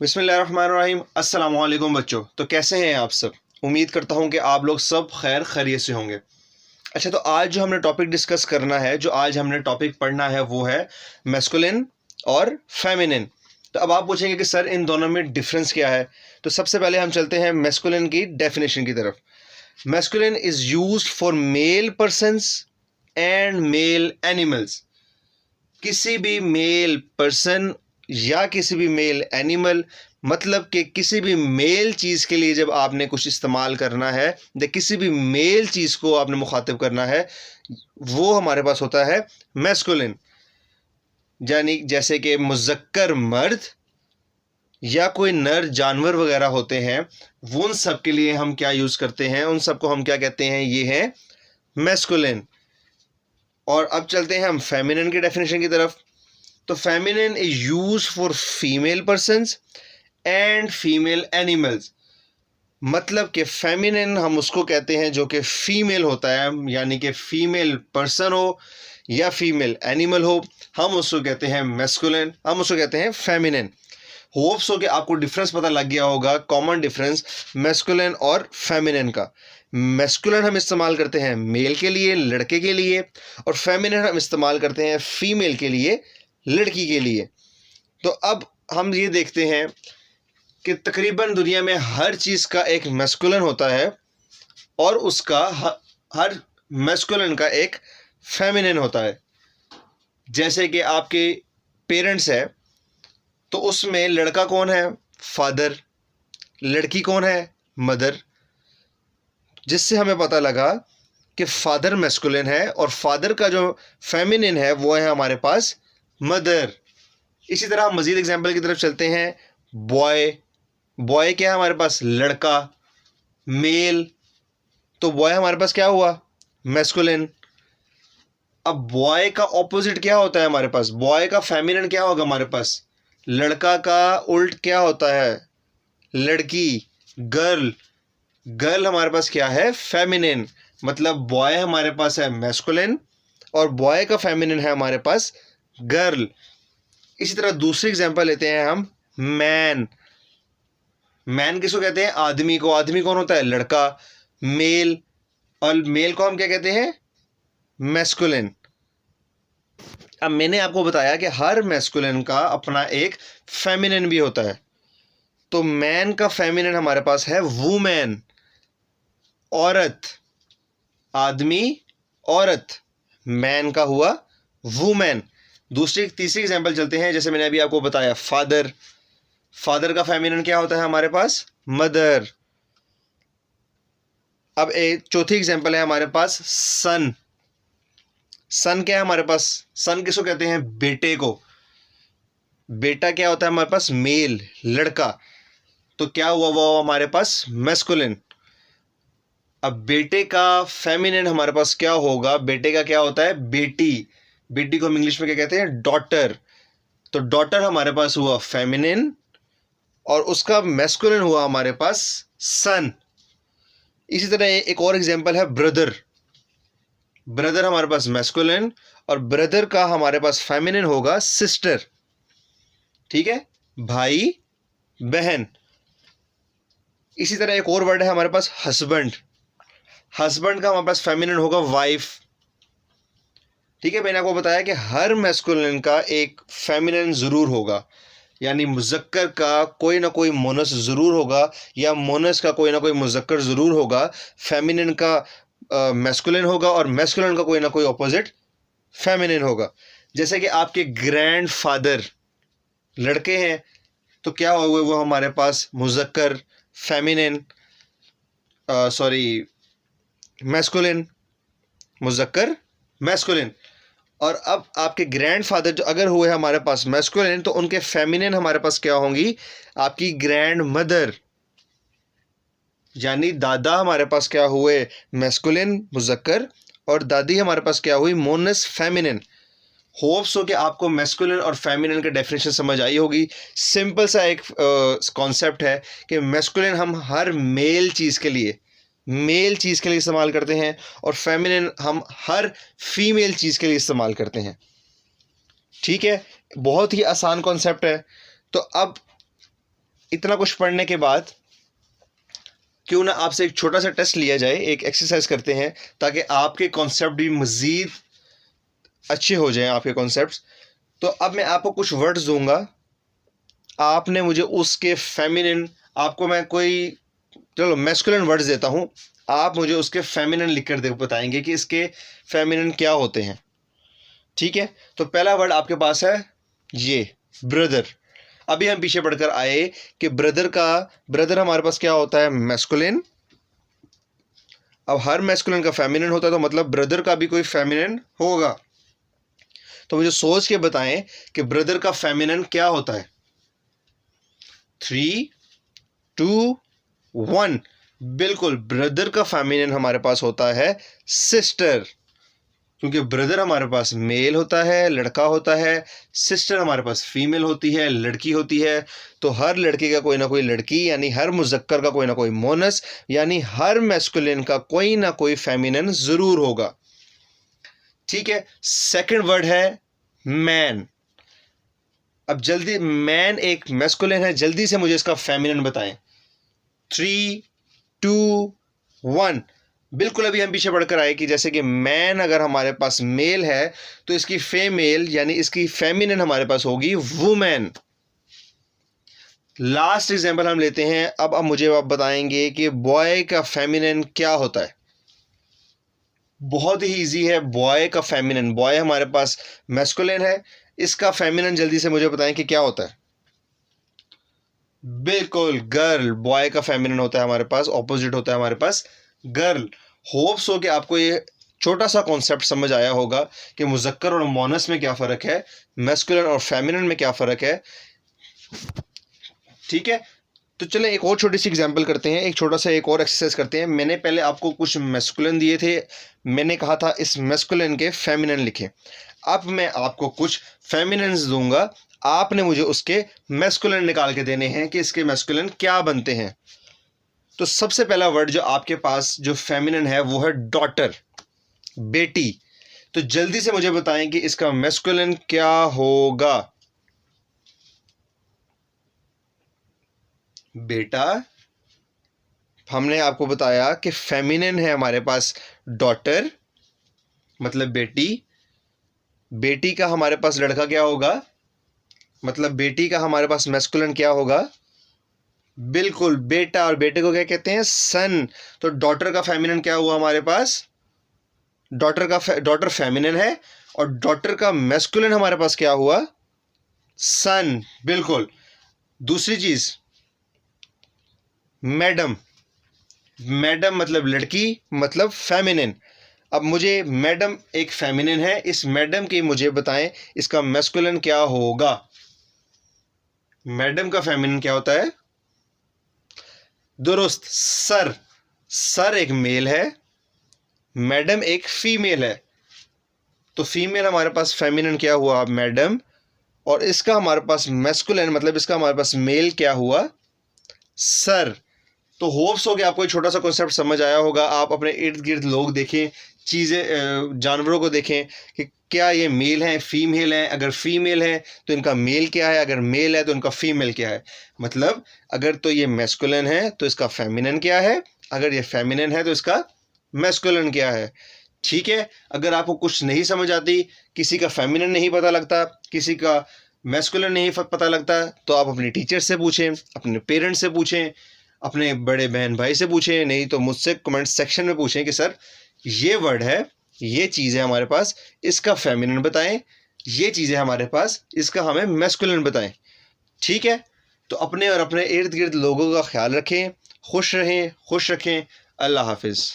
बिस्मिल्लाहिर्रहमानिर्रहीम। अस्सलाम वालेकुम बच्चों। तो कैसे हैं आप सब? उम्मीद करता हूं कि आप लोग सब खैर खैरियत से होंगे। अच्छा, तो आज जो हमने टॉपिक डिस्कस करना है, जो आज हमने टॉपिक पढ़ना है, वो है मैस्कुलिन और फेमिनिन। तो अब आप पूछेंगे कि सर इन दोनों में डिफरेंस क्या है? तो सबसे पहले हम चलते हैं मैस्कुलिन की डेफिनेशन की तरफ। Masculine is used for male persons and male animals. किसी भी मेल पर्सन या किसी भी मेल एनिमल, मतलब कि किसी भी मेल चीज़ के लिए जब आपने कुछ इस्तेमाल करना है या किसी भी मेल चीज़ को आपने मुखातिब करना है, वो हमारे पास होता है मैस्कुलिन। यानी जैसे कि मुज़क्कर मर्द या कोई नर जानवर वगैरह होते हैं, उन सब के लिए हम क्या यूज़ करते हैं, उन सब को हम क्या कहते हैं, ये है मैस्कुलिन। और अब चलते हैं हम फेमिनिन की डेफिनेशन की तरफ। तो feminine is use for female persons and female animals. मतलब कि फेमिनिन हम उसको कहते हैं जो कि फीमेल होता है, यानी कि फीमेल पर्सन हो या फीमेल एनिमल हो, हम उसको कहते हैं मैस्कुलिन, हम उसको कहते हैं फेमिनिन। होप्स हो कि आपको डिफरेंस पता लग गया होगा, कॉमन डिफरेंस मैस्कुलिन और फेमिनिन का। मैस्कुलिन हम इस्तेमाल करते हैं मेल के लिए, लड़के के लिए, और फेमिनिन हम इस्तेमाल करते हैं फीमेल के लिए, लड़की के लिए। तो अब हम ये देखते हैं कि तकरीबन दुनिया में हर चीज़ का एक मैस्कुलिन होता है और उसका हर मैस्कुलिन का एक फेमिनिन होता है। जैसे कि आपके पेरेंट्स है, तो उसमें लड़का कौन है? फादर। लड़की कौन है? मदर। जिससे हमें पता लगा कि फादर मैस्कुलिन है और फादर का जो फेमिनिन है वो है हमारे पास मदर। इसी तरह हम मज़ीद एग्जाम्पल की तरफ चलते हैं। बॉय, बॉय क्या है हमारे पास? लड़का। मेल, तो बॉय हमारे पास क्या हुआ? मैस्कुलिन। अब बॉय का ऑपोजिट क्या होता है हमारे पास? बॉय का फेमिनिन क्या होगा हमारे पास? लड़का का उल्ट क्या होता है? लड़की, गर्ल। गर्ल हमारे पास क्या है? फेमिनिन। मतलब बॉय हमारे पास है मैस्कुलिन और बॉय का फेमिनिन है हमारे पास गर्ल। इसी तरह दूसरी एग्जांपल लेते हैं हम, मैन। मैन किसको कहते हैं? आदमी को। आदमी कौन होता है? लड़का। मेल, और मेल को हम क्या कहते हैं? मैस्कुलिन। अब मैंने आपको बताया कि हर मैस्कुलिन का अपना एक फेमिनिन भी होता है। तो मैन का फेमिनिन हमारे पास है वुमेन, औरत। आदमी, औरत। मैन का हुआ वुमेन। तीसरी एग्जांपल चलते हैं। जैसे मैंने अभी आपको बताया फादर। फादर का फेमिनिन क्या होता है हमारे पास? मदर। अब एक चौथी एग्जांपल है हमारे पास सन। सन क्या है हमारे पास? सन किसको कहते हैं? बेटे को। बेटा क्या होता है हमारे पास? मेल, लड़का। तो क्या हुआ वो हमारे पास? मैस्कुलिन। अब बेटे का फेमिनिन हमारे पास क्या होगा? बेटे का क्या होता है? बेटी। बेटी को हम इंग्लिश में क्या कहते हैं? डॉटर। तो डॉटर हमारे पास हुआ फेमिनिन और उसका मैस्कुलिन हुआ हमारे पास सन। इसी तरह एक और एग्जांपल है ब्रदर। ब्रदर हमारे पास मैस्कुलिन और ब्रदर का हमारे पास फेमिनिन होगा सिस्टर। ठीक है, भाई, बहन। इसी तरह एक और वर्ड है हमारे पास हस्बैंड। हस्बैंड का हमारे पास फेमिनिन होगा वाइफ। ठीक है, मैंने आपको बताया कि हर मैस्कुलिन का एक फेमिनिन ज़रूर होगा, यानी मुज़क्कर का कोई ना कोई मोनस ज़रूर होगा या मोनस का कोई ना कोई मुज़क्कर ज़रूर होगा। फेमिनिन का मैस्कुलिन होगा और मैस्कुलिन का कोई ना कोई ऑपोजिट फेमिनिन होगा। जैसे कि आपके ग्रैंड फादर लड़के हैं, तो क्या होगा वो हमारे पास? मुज़क्कर, फेमिनिन, सॉरी, मैस्कुलिन, मुज़क्कर, मैस्कुलिन। और अब आपके ग्रैंडफादर जो अगर हुए हमारे पास मैस्कुलिन, तो उनके फेमिनिन हमारे पास क्या होंगी? आपकी ग्रैंड मदर। यानी दादा हमारे पास क्या हुए? मैस्कुलिन, मुज़क्कर, और दादी हमारे पास क्या हुई? मोनस, फेमिनिन। होप्स हो कि आपको मैस्कुलिन और फेमिनिन का डेफिनेशन समझ आई होगी। सिंपल सा एक कॉन्सेप्ट है कि मैस्कुलिन हम हर मेल चीज़ के लिए, मेल चीज़ के लिए इस्तेमाल करते हैं और फेमिनिन हम हर फीमेल चीज़ के लिए इस्तेमाल करते हैं। ठीक है, बहुत ही आसान कॉन्सेप्ट है। तो अब इतना कुछ पढ़ने के बाद क्यों ना आपसे एक छोटा सा टेस्ट लिया जाए, एक एक्सरसाइज करते हैं ताकि आपके कॉन्सेप्ट भी मज़ीद अच्छे हो जाएं, आपके कॉन्सेप्ट्स। तो अब मैं आपको कुछ वर्ड्स दूंगा, आपने मुझे उसके फेमिनिन, आपको मैं कोई चलो मैस्कुलिन वर्ड्स देता हूँ, आप मुझे उसके फेमिनिन लिख कर बताएंगे कि इसके फेमिनिन क्या होते हैं। ठीक है, तो पहला वर्ड आपके पास है ये ब्रदर। अभी हम पीछे बढ़कर आए कि ब्रदर हमारे पास क्या होता है, मैस्कुलिन। अब हर मैस्कुलिन का फेमिनिन होता है, तो मतलब ब्रदर का भी कोई फेमिनिन होगा। तो मुझे सोच के बताएं कि ब्रदर का फेमिनिन क्या होता है। 3, 2, 1। बिल्कुल, ब्रदर का फेमिनिन हमारे पास होता है सिस्टर, क्योंकि ब्रदर हमारे पास मेल होता है, लड़का होता है। सिस्टर हमारे पास फीमेल होती है, लड़की होती है। तो हर लड़के का कोई ना कोई लड़की, यानी हर मुज़क्कर का कोई ना कोई मोनस, यानी हर मैस्कुलिन का कोई ना कोई फेमिनिन ज़रूर होगा। ठीक है, सेकंड वर्ड है मैन। अब जल्दी, मैन एक मैस्कुलिन है, जल्दी से मुझे इसका फेमिनिन बताएं। 3, 2, 1। बिल्कुल, अभी हम पीछे बढ़कर आए कि जैसे कि मैन अगर हमारे पास मेल है तो इसकी फीमेल यानी इसकी फेमिनिन हमारे पास होगी वुमेन। लास्ट एग्जांपल हम लेते हैं। अब मुझे आप बताएंगे कि बॉय का फेमिनिन क्या होता है। बहुत ही इजी है, बॉय का फेमिनिन, बॉय हमारे पास मैस्कुलिन है, इसका फेमिनिन जल्दी से मुझे बताएं कि क्या होता है। बिल्कुल, गर्ल। बॉय का फेमिनिन होता है हमारे पास, ऑपोजिट होता है हमारे पास गर्ल। होप्स हो कि आपको ये छोटा सा कॉन्सेप्ट समझ आया होगा कि मुज़क्कर और मोनस में क्या फ़र्क है, मैस्कुलिन और फेमिनिन में क्या फ़र्क है। ठीक है, तो चलें एक और छोटी सी एग्जांपल करते हैं, एक छोटा सा एक और एक्सरसाइज करते हैं। मैंने पहले आपको कुछ मैस्कुलिन दिए थे, मैंने कहा था इस मैस्कुलिन के फेमिनिन लिखें। अब मैं आपको कुछ फेमिनिन्स दूंगा, आपने मुझे उसके मैस्कुलिन निकाल के देने हैं कि इसके मैस्कुलिन क्या बनते हैं। तो सबसे पहला वर्ड जो आपके पास जो फेमिनिन है वो है डॉटर, बेटी। तो जल्दी से मुझे बताएं कि इसका मैस्कुलिन क्या होगा। बेटा, हमने आपको बताया कि फेमिनिन है हमारे पास डॉटर, मतलब बेटी। बेटी का हमारे पास लड़का क्या होगा, मतलब बेटी का हमारे पास मैस्कुलिन क्या होगा। बिल्कुल, बेटा। और बेटे को क्या कहते हैं, सन। तो डॉटर का फेमिनिन क्या हुआ हमारे पास, डॉटर फेमिनिन है, और डॉटर का मैस्कुलिन हमारे पास क्या हुआ, सन। बिल्कुल। दूसरी चीज, मैडम। मैडम मतलब लड़की, मतलब फेमिनिन। अब मुझे मैडम एक फेमिनिन है, इस मैडम की मुझे बताएं इसका मैस्कुलिन क्या होगा। मैडम का फेमिनिन क्या होता है, दुरुस्त, सर। सर एक मेल है, मैडम एक फीमेल है। तो फीमेल हमारे पास फेमिनिन क्या हुआ, मैडम। और इसका हमारे पास मैस्कुलिन मतलब इसका हमारे पास मेल क्या हुआ, सर। तो होप्स हो कि आपको एक छोटा सा कॉन्सेप्ट समझ आया होगा। आप अपने इर्द गिर्द लोग देखें, चीज़ें, जानवरों को देखें कि क्या ये मेल हैं, फीमेल हैं। अगर फीमेल है तो इनका मेल क्या है, अगर मेल है तो इनका फीमेल क्या है। मतलब अगर तो ये मैस्कुलिन है तो इसका फेमिनिन क्या है, अगर ये फेमिनिन है तो इसका मैस्कुलिन क्या है। ठीक है, अगर आपको कुछ नहीं समझ आती, किसी का फेमिनिन नहीं पता लगता, किसी का मैस्कुलिन नहीं पता लगता, तो आप अपनी टीचर से पूछें, अपने पेरेंट्स से पूछें, अपने बड़े बहन भाई से पूछें, नहीं तो मुझसे कमेंट सेक्शन में पूछें कि सर ये वर्ड है, ये चीज़ है हमारे पास, इसका फेमिनिन बताएं, ये चीज़ है हमारे पास, इसका हमें मैस्कुलिन बताएं। ठीक है, तो अपने और अपने इर्द गिर्द लोगों का ख्याल रखें, खुश रहें, खुश रखें। अल्लाह हाफिज़।